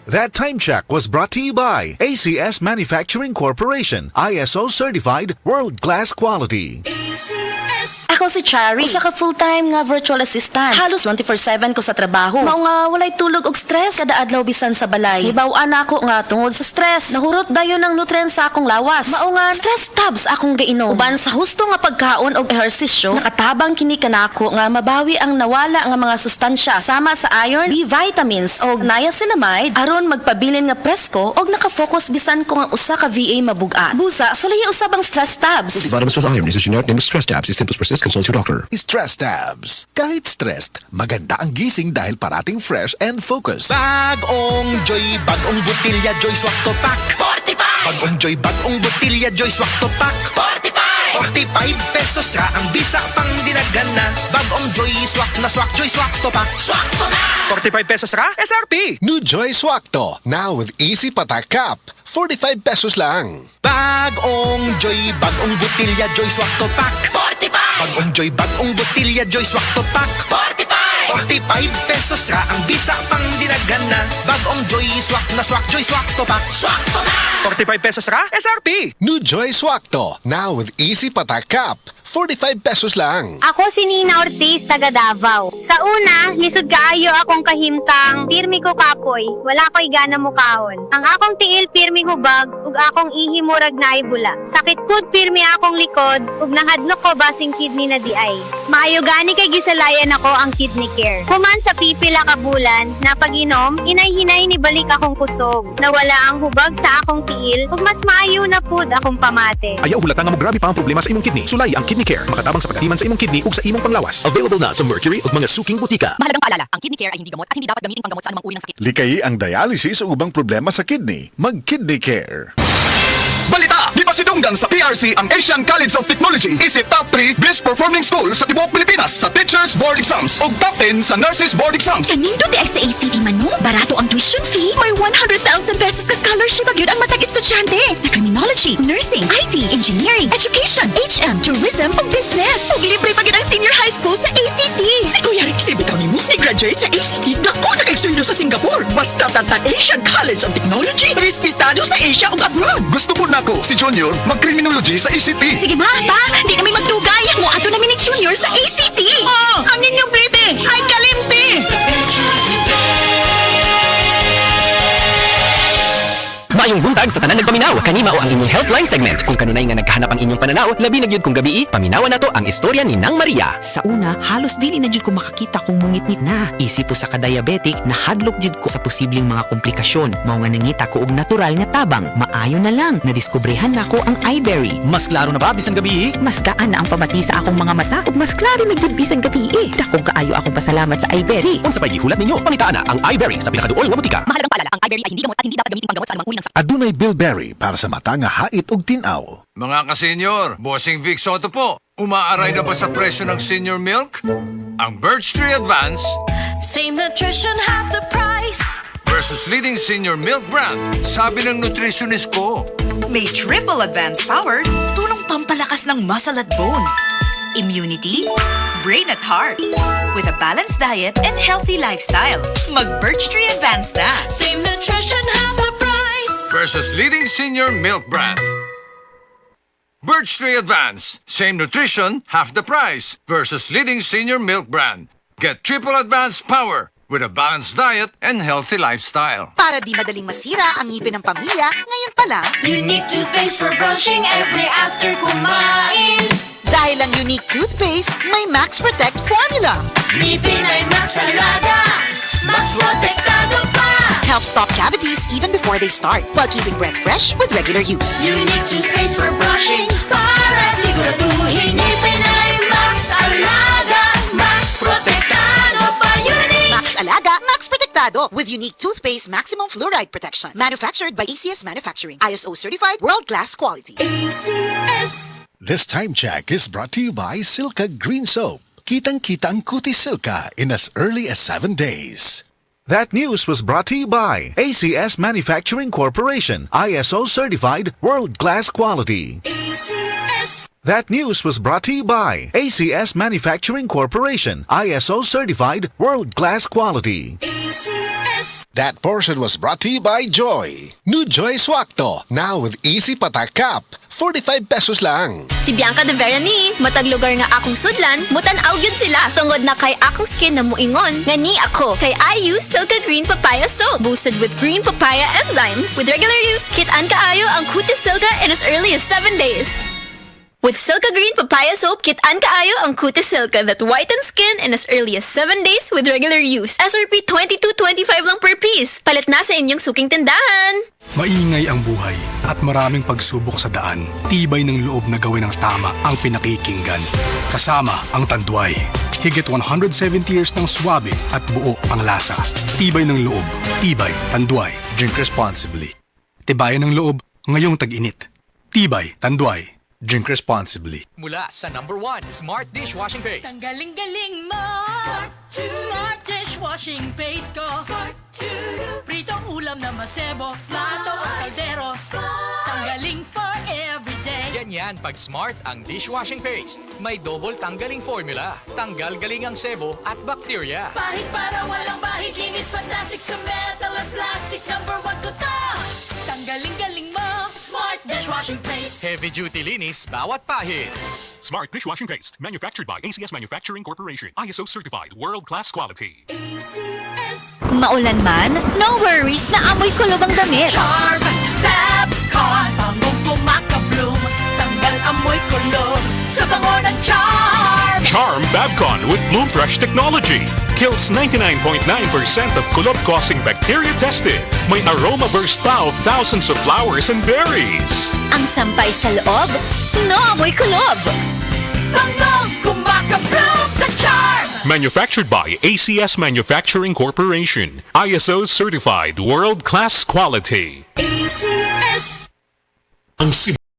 That time check was brought to you by ACS Manufacturing Corporation, ISO certified world-class quality. ACS. Ako si Chari, usa ka full-time nga virtual assistant. Halos 24/7 ko sa trabaho. Mao nga walay tulog og stress kada adlaw bisan sa balay. Hibaw-an ako nga tungod sa stress. Nahurot dayon ang nutrients sa akong lawas. Mao nga stress tabs akong gainom. Uban sa husto nga pagkaon og ehersisyo, nakatabang kini kanako nga mabawi ang nawala nga mga sustansya sama sa iron, B vitamins og niacinamide aron magpabilin nga presko og naka-focus bisan ko nga usa ka VA mabugat. Busa, sulay usab ang stress tabs. Vitamins plus iron is a generic name of stress tabs. If symptoms persist, consult your doctor. Stress tabs. Kahit stressed, maganda ang gising dahil parating fresh and focused. Bagong Joy, bagong butilya, Joy Swak to Pack 45! Bagong Joy, bagong butilya, Joy Swak to Pack 45! 45 pesos ra ang bisa pang dinagana. Bagong Joy Swak na Swak, Joy Swak to Pack Swak to na! 45 pesos ra, SRP! New Joy Swakto, now with easy patak cap. 45 pesos lang. Bagong Joy, bagong butilya, Joy Swak to Pack 45! Bagong Joy, bagong butilya, Joy Swak to Pack 45! 45 pesos ra ang bisa pang dinagana. Bagong Joy Swak na Swak, Joy Swak to Pack Swak to na! 45 pesos ra, SRP! New Joy Swakto, now with easy patak cap. 45 pesos lang. Ako si Nina Ortiz, taga Davao. Sa una, lisod kaayo akong kahimtang, pirmi ko kapoy, wala ko'y gana mukahon. Ang akong tiil pirmi hubag, ug akong ihi murag na ibula. Sakit kud pirmi akong likod, ug nahadlok ko basing kidney na di ay. Maayo gani kay gisalayan ako ang kidney care. Human sa pipila ka bulan, na pag-inom, inay-hinay ni balik akong kusog. Nawala ang hubag sa akong tiil, ug mas maayo na pud akong pamate. Ayaw hulata nga mo grabe pa ang problema sa imong kidney. Sulay ang Kidney Care. Makatabang sa pagatiman sa imong kidney ug sa imong panglawas. Available na sa Mercury ug mga suking butika. Mahalagang paalala, ang kidney care ay hindi gamot at hindi dapat gamitin panggamot sa anumang uri ng sakit. Likayi ang dialysis o ubang problema sa kidney. Mag-Kidney Care. Balita! Di ba sidunggan sa PRC ang Asian College of Technology? Isip top 3 best performing school sa tibuok Pilipinas sa Teachers Board Exams ug top 10 sa Nurses Board Exams. Kanindo di ay sa ACT man mo. Barato ang tuition fee. May 100,000 pesos ka scholarship agyud ang matag estudyante sa criminology, nursing, IT, engineering, education, HM, tourism ug business. Ug libre pa gyud ang senior high school sa ACT. Si Kuya Rick bitaw nimo ni-graduate sa ACT. Dako naka-estudio sa Singapore. Basta tata Asian College of Technology. Respetado sa Asia ug abroad. Gusto po nako si Junior mag-criminology sa ACT. Sige ma, pa, di kami magdugay. Mo ato namin ni Junior sa ACT. Oh, ang inyong British ay kalimti. Maayong buntag sa tanan nagpaminaw. Kanima o ang inyong Healthline segment. Kung kanunay nga nagkahanap ang inyong pananaw, labi na gyud kung gabi, paminawan nato ang istorya ni Nang Maria. Sa una, halos dili na jud ko makakita kung mungit-ngit na. Isip po sa ka-diabetic, nahadlok jud ko sa posibleng mga komplikasyon. Mao nga nangita ko og natural nga tabang. Maayo na lang, nadiskubrehan nako ang iBerry. Mas klaro na ba bisan gabi? Mas gaan na ang pamati sa akong mga mata ug mas klaro na jud bisan gabi. Dakong kaayo akong pasalamat sa iBerry. Unsa pay gihulat ninyo? Pangitaan na ang iBerry sa pinakaduol nga butika. Mahalagang paalala, ang iBerry ay hindi gamot at hindi dapat gamitin panggamot sa anumang uri ng sakit. Adunay Bilberry para sa mata nga hait ug tinaw. Mga ka-senior, Bossing Vic Soto po. Umaaray na ba sa presyo ng senior milk? Ang Birch Tree Advance Same nutrition, half the price. versus leading senior milk brand. Sabi ng nutritionist ko. May triple advanced power, tulong pampalakas ng muscle at bone, immunity, brain at heart. With a balanced diet and healthy lifestyle, mag-Birch Tree Advance na. Same nutrition, half the price. Versus leading senior milk brand. Birch Tree Advance. Same nutrition, half the price. Versus leading senior milk brand. Get triple advanced power with a balanced diet and healthy lifestyle. Para di madaling masira ang ngipin ng pamilya, ngayon pa lang, Unique toothpaste for brushing every after kumain. dahil ang unique toothpaste, may Max Protect formula. Ngipin ay Max Alaga. Max Protectado pa. Helps stop cavities even before they start, while keeping breath fresh with regular use. Unique toothpaste for brushing para siguraduhin ngipin ay Max Alaga. Max Protectado pa. Unique. Max Alaga, Max Protectado with unique toothpaste maximum fluoride protection. Manufactured by ACS Manufacturing. ISO certified world-class quality. ACS. This time check is brought to you by Silka Green Soap. Kitang-kita ang kutis Silka in as early as 7 days. That news was brought to you by ACS Manufacturing Corporation, ISO certified world-class quality. ACS. That news was brought to you by ACS Manufacturing Corporation, ISO certified world-class quality. That portion was brought to you by Joy. New Joy Swakto, now with easy patak cap. 45 pesos lang. Si Bianca de Verani, matag lugar nga akong sudlan, mutan-aw yun sila. Tungod na kay akong skin na muingon. Ngani ako, kay I use Silka Green Papaya Soap, boosted with green papaya enzymes. With regular use, kit-an kaayo ang Cutis Silka in as early as 7 days. With Silka Green Papaya Soap, kit-an kaayo ang Cutis Silka that whitens skin in as early as 7 days with regular use. SRP 22.25 lang per piece. Palit na sa inyong suking tindahan. Maingay ang buhay at maraming pagsubok sa daan. Tibay ng loob na gawin ang tama ang pinakikinggan. Kasama ang Tanduay. Higit 170 years ng swabe at buo ang lasa. Tibay ng loob. Tibay Tanduay. Drink responsibly. Tibayan ng loob ngayong tag-init. Tibay Tanduay. Drink responsibly. Mula sa #1 Smart Dishwashing Paste. Ang galing-galing mo! Smart dishwashing paste ko! Pritong ulam na masebo, plato o kaldero. Tanggaling for everyday. Ganyan pag Smart ang dishwashing paste. May double tanggaling formula. Tanggal galing ang sebo at bakterya. Bahid para walang bahid, linis fantastic sa metal at plastic. #1 ko to! Tanggaling-galing mo! Smart dishwashing paste. Heavy duty linis bawat pahid. Smart Dishwashing Paste, manufactured by ACS Manufacturing Corporation. ISO certified, world-class quality. Maulan man, no worries na amoy kulob ang damit. Charm Fabcon, bangong kumakabloom. Tanggal amoy kulob sa bango ng Charm. Charm Fabcon with Bloom Fresh technology. Kills 99.9% of kulob-causing bacteria tested. May aroma burst pa of thousands of flowers and berries. Ang sampay sa loob, no amoy kulob. Bangong kumakabloom sa Charm. Manufactured by ACS Manufacturing Corporation. ISO certified, world-class quality. ACS. Ang